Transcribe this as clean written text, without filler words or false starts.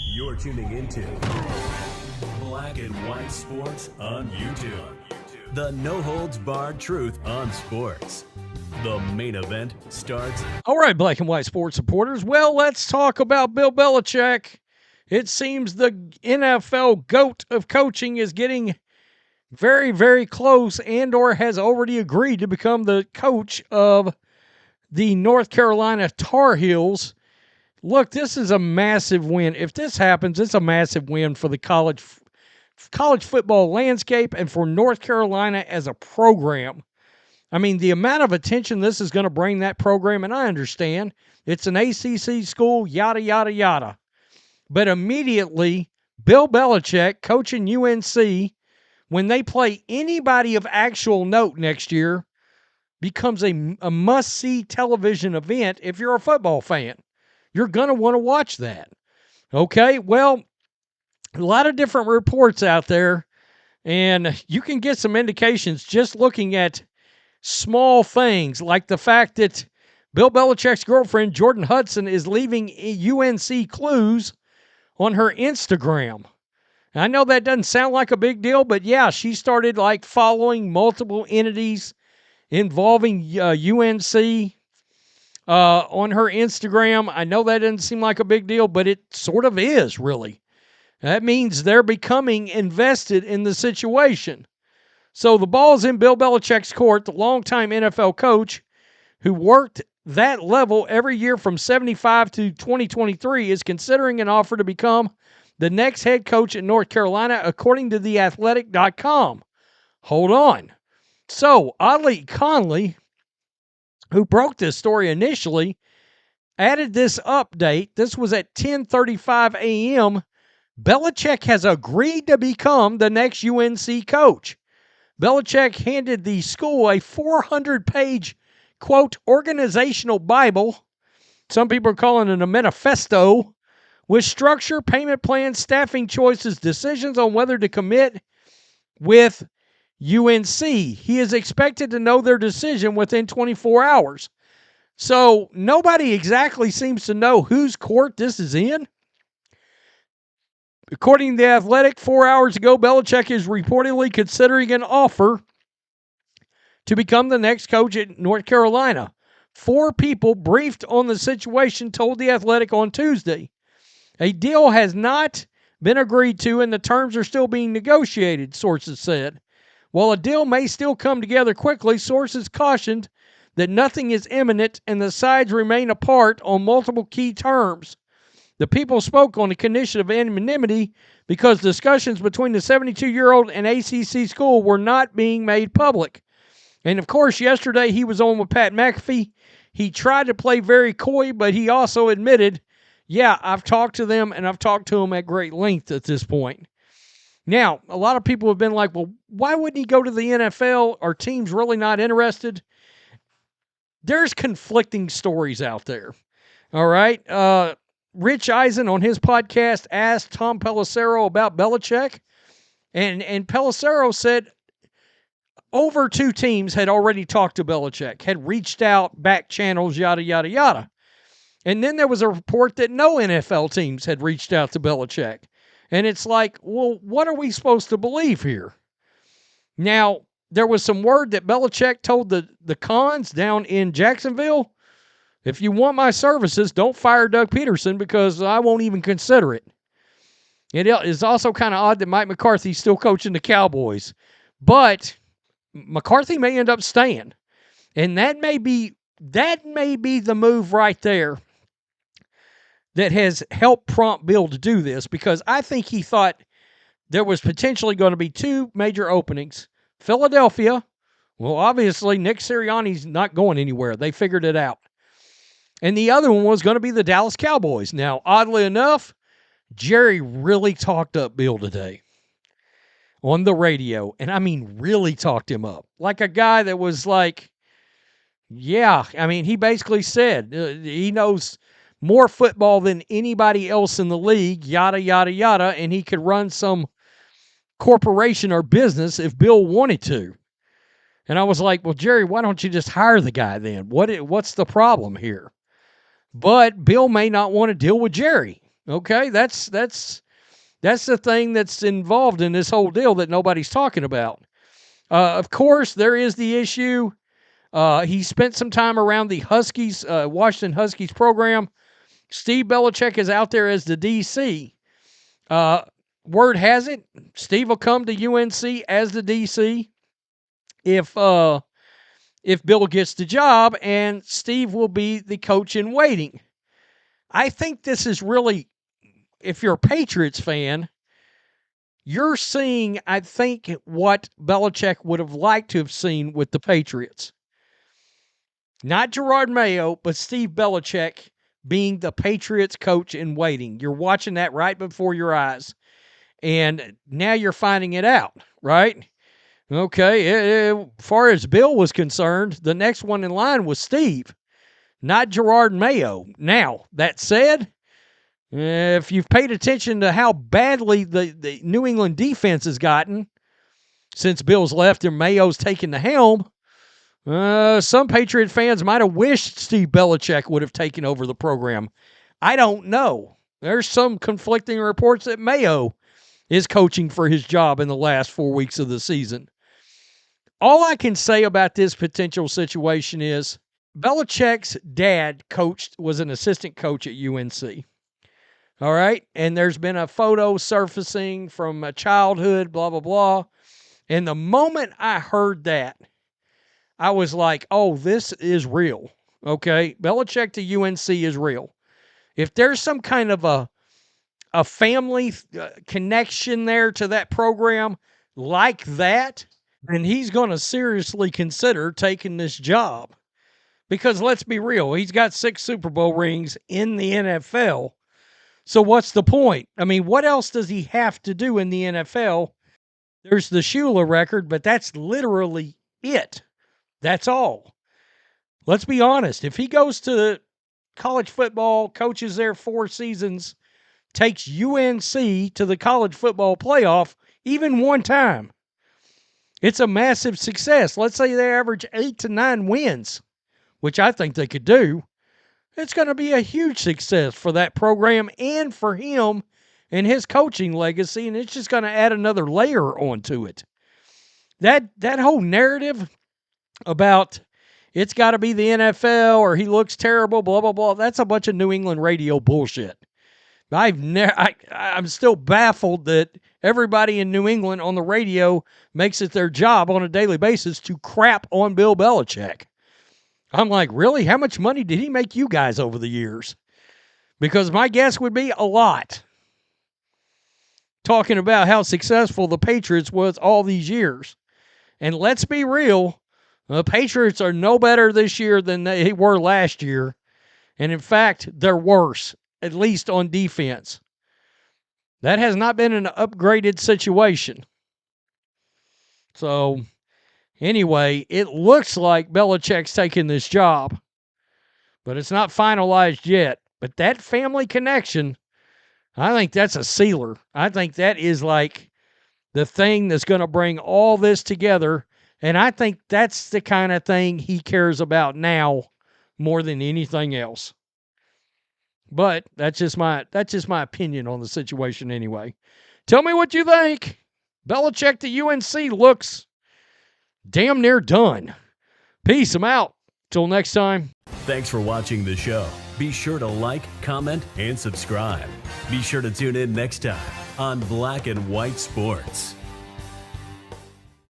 You're tuning into Black and White Sports on YouTube. The no-holds-barred truth on sports. The main event starts. All right, Black and White sports supporters. Well, let's talk about Bill Belichick. It seems the NFL GOAT of coaching is getting very, very close and or has already agreed to become the coach of the North Carolina Tar Heels. Look, this is a massive win. If this happens, it's a massive win for the college football landscape and for North Carolina as a program. I mean, the amount of attention this is going to bring that program, and I understand it's an ACC school, yada, yada, yada. But immediately, Bill Belichick coaching UNC, when they play anybody of actual note next year, becomes a must-see television event if you're a football fan. You're going to want to watch that. Okay, well, a lot of different reports out there, and you can get some indications just looking at small things like the fact that Bill Belichick's girlfriend, Jordan Hudson, is leaving UNC clues on her Instagram. I know that doesn't sound like a big deal, but yeah, she started like following multiple entities involving UNC on her Instagram. I know that doesn't seem like a big deal, but it sort of is, really. That means they're becoming invested in the situation. So the ball's in Bill Belichick's court, the longtime NFL coach who worked that level every year from 75 to 2023 is considering an offer to become the next head coach at North Carolina, according to theathletic.com. Hold on. So, Ali Conley, who broke this story initially, added this update. This was at 10:35 a.m. Belichick has agreed to become the next UNC coach. Belichick handed the school a 400-page, quote, organizational Bible, some people are calling it a manifesto, with structure, payment plans, staffing choices, decisions on whether to commit with UNC. He is expected to know their decision within 24 hours. So nobody exactly seems to know whose court this is in. According to The Athletic, 4 hours ago, Belichick is reportedly considering an offer to become the next coach at North Carolina. 4 people briefed on the situation told The Athletic on Tuesday. A deal has not been agreed to and the terms are still being negotiated, sources said. While a deal may still come together quickly, sources cautioned that nothing is imminent and the sides remain apart on multiple key terms. The people spoke on the condition of anonymity because discussions between the 72-year-old and ACC school were not being made public. And, of course, yesterday he was on with Pat McAfee. He tried to play very coy, but he also admitted, yeah, I've talked to them, and I've talked to them at great length at this point. Now, a lot of people have been like, well, why wouldn't he go to the NFL? Are teams really not interested? There's conflicting stories out there. All right? Rich Eisen on his podcast asked Tom Pelissero about Belichick, and Pelissero said over 2 teams had already talked to Belichick, had reached out, back channels, yada, yada, yada. And then there was a report that no NFL teams had reached out to Belichick. And it's like, well, what are we supposed to believe here? Now, there was some word that Belichick told the Cons down in Jacksonville, if you want my services, don't fire Doug Peterson because I won't even consider it. It is also kind of odd that Mike McCarthy's still coaching the Cowboys. But McCarthy may end up staying. And that may be the move right there that has helped prompt Bill to do this, because I think he thought there was potentially going to be 2 major openings. Philadelphia, well, obviously Nick Sirianni's not going anywhere. They figured it out. And the other one was going to be the Dallas Cowboys. Now, oddly enough, Jerry really talked up Bill today on the radio. And I mean, really talked him up. Like a guy that was like, yeah, I mean, he basically said he knows more football than anybody else in the league, yada, yada, yada, and he could run some corporation or business if Bill wanted to. And I was like, well, Jerry, why don't you just hire the guy then? What's the problem here? But Bill may not want to deal with Jerry. Okay, that's the thing that's involved in this whole deal that nobody's talking about. Of course, there is the issue. He spent some time around the Huskies, Washington Huskies program. Steve Bellichick is out there as the DC. Word has it, Steve will come to UNC as the DC if Bill gets the job, and Steve will be the coach in waiting. I think this is really, if you're a Patriots fan, you're seeing, I think, what Belichick would have liked to have seen with the Patriots. Not Jerod Mayo, but Steve Belichick being the Patriots coach in waiting. You're watching that right before your eyes. And now you're finding it out, right? Okay, as far as Bill was concerned, the next one in line was Steve, not Jerod Mayo. Now, that said, if you've paid attention to how badly the New England defense has gotten since Bill's left and Mayo's taken the helm, some Patriot fans might have wished Steve Belichick would have taken over the program. I don't know. There's some conflicting reports that Mayo is coaching for his job in the last 4 weeks of the season. All I can say about this potential situation is Belichick's dad was an assistant coach at UNC. All right? And there's been a photo surfacing from childhood, blah, blah, blah. And the moment I heard that, I was like, oh, this is real. Okay? Belichick to UNC is real. If there's some kind of a family connection there to that program like that, then he's going to seriously consider taking this job. Because let's be real, he's got 6 Super Bowl rings in the NFL. So what's the point? I mean, what else does he have to do in the NFL? There's the Shula record, but that's literally it. That's all. Let's be honest. If he goes to college football, coaches there 4 seasons, takes UNC to the college football playoff even one time, it's a massive success. Let's say they average 8 to 9 wins, which I think they could do. It's going to be a huge success for that program and for him and his coaching legacy, and it's just going to add another layer onto it. That whole narrative about it's got to be the NFL or he looks terrible, blah, blah, blah, that's a bunch of New England radio bullshit. I'm still baffled that everybody in New England on the radio makes it their job on a daily basis to crap on Bill Belichick. I'm like, really? How much money did he make you guys over the years? Because my guess would be a lot. Talking about how successful the Patriots was all these years. And let's be real, the Patriots are no better this year than they were last year. And in fact, they're worse, at least on defense. That has not been an upgraded situation. So, anyway, it looks like Belichick's taking this job, but it's not finalized yet. But that family connection, I think that's a sealer. I think that is like the thing that's going to bring all this together, and I think that's the kind of thing he cares about now more than anything else. But that's just my opinion on the situation anyway. Tell me what you think. Belichick to UNC looks damn near done. Peace. I'm out. Till next time. Thanks for watching the show. Be sure to like, comment, and subscribe. Be sure to tune in next time on Black and White Sports.